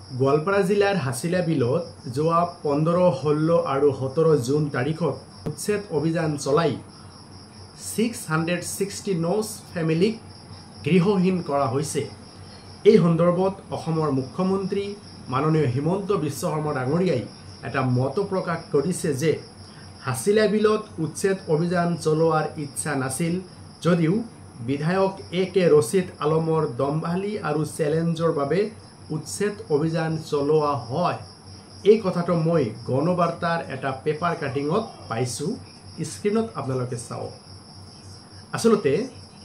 গোৱালপাৰা জিলাৰ হাছিলা বিলত যোৱা 15, 16 আৰু 17 জুন তাৰিখত উচ্ছেদ অভিযান চলাই 669 ফেমিলিক গৃহহীন কৰা হৈছে। এই সন্দৰ্ভত অসমৰ মুখ্যমন্ত্ৰী মাননীয় হিমন্ত বিশ্ব শৰ্মা ডাঙৰীয়াই এটা মত প্ৰকাশ কৰিছে যে হাছিলা বিলত উচ্ছেদ অভিযান চলোৱাৰ ইচ্ছা নাছিল যদিও বিধায়ক A.K. ৰছিদ আলমৰ দম্ভালি আৰু চেলেঞ্জৰ বাবে উচ্ছেদ অভিযান চলোৱা হয়। এই কথাটো মই গণবাৰ্তাৰ এটা পেপাৰ কাটিঙত পাইছো, স্ক্ৰীনত আপোনালোকে চাওক। আসলতে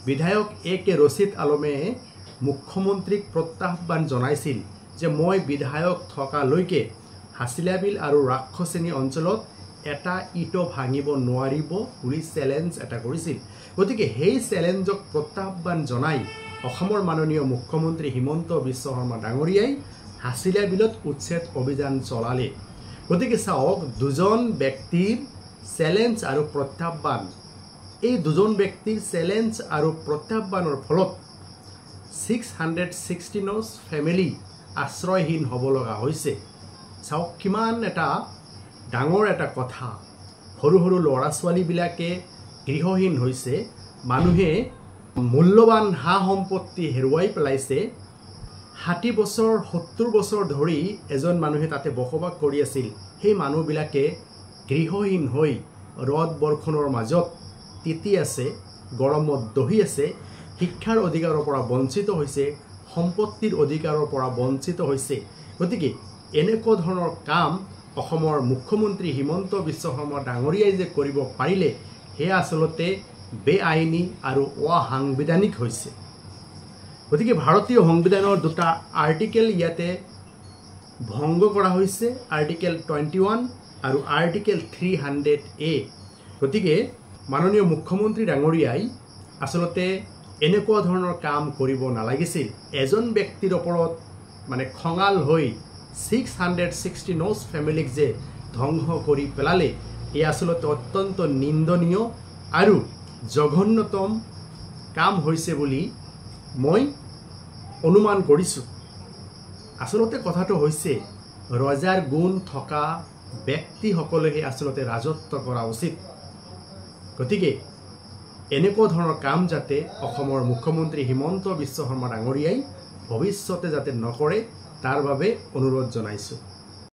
বিধায়ক A.K. ৰছিদ আলমে মুখ্যমন্ত্ৰীক প্ৰত্যাহ্বান জনাইছিল যে মই বিধায়ক থকালৈকে হাছিলা বিল আৰু ৰাক্ষসেনী অঞ্চলত এটা ইটো ভাঙিব নোৱাৰিব বুলি চেলেঞ্জ এটা কৰিছিল। গতিকে সেই চেলেঞ্জক প্ৰত্যাহ্বান জনাই অসমৰ মাননীয় মুখ্যমন্ত্ৰী হিমন্ত বিশ্ব শৰ্মা ডাঙৰীয়াই হাছিলা বিলত উচ্ছেদ অভিযান চলালে। গতিকে চাওক, দুজন ব্যক্তিৰ চেলেঞ্জ আৰু প্ৰত্যাহ্বান, এই দুজন ব্যক্তিৰ চেলেঞ্জ আৰু প্ৰত্যাহ্বানৰ ফলত 669 ফেমিলি আশ্ৰয়হীন হ'ব লগা হৈছে। চাওক কিমান এটা ডাঙৰ এটা কথা। সৰু সৰু ল'ৰা ছোৱালীবিলাকে গৃহহীন হৈছে, মানুহে মূল্যৱান সা সম্পত্তি হেৰুৱাই পেলাইছে। 60 বছৰ 70 বছৰ ধৰি এজন মানুহে তাতে বসবাস কৰি আছিল। সেই মানুহবিলাকে গৃহহীন হৈ ৰদ বৰষুণৰ মাজত তিতি আছে, গৰমত দহি আছে, শিক্ষাৰ অধিকাৰৰ পৰা বঞ্চিত হৈছে, সম্পত্তিৰ অধিকাৰৰ পৰা বঞ্চিত হৈছে। গতিকে এনেকুৱা ধৰণৰ কাম অসমৰ মুখ্যমন্ত্ৰী হিমন্ত বিশ্ব শৰ্মা ডাঙৰীয়াই যে কৰিব পাৰিলে সেয়া আচলতে বেআইনী আৰু অসাংবিধানিক হৈছে। গতিকে ভাৰতীয় সংবিধানৰ দুটা আৰ্টিকেল ইয়াতে ভংগ কৰা হৈছে, আৰ্টিকেল 21 আৰু আৰ্টিকেল 300A। গতিকে মাননীয় মুখ্যমন্ত্ৰী ডাঙৰীয়াই আচলতে এনেকুৱা ধৰণৰ কাম কৰিব নালাগিছিল। এজন ব্যক্তিৰ ওপৰত খঙাল হৈ 669 ফেমিলিক যে ধ্বংস কৰি পেলালে, এই আচলতে অত্যন্ত নিন্দনীয় আৰু জঘন্যতম কাম হৈছে বুলি মই অনুমান কৰিছোঁ। আচলতে কথাটো হৈছে ৰজাৰ গুণ থকা ব্যক্তিসকলেহে আচলতে ৰাজত্ব কৰা উচিত। গতিকে এনেকুৱা ধৰণৰ কাম যাতে অসমৰ মুখ্যমন্ত্ৰী হিমন্ত বিশ্ব শৰ্মা ডাঙৰীয়াই ভৱিষ্যতে যাতে নকৰে তাৰ বাবে অনুৰোধ জনাইছোঁ।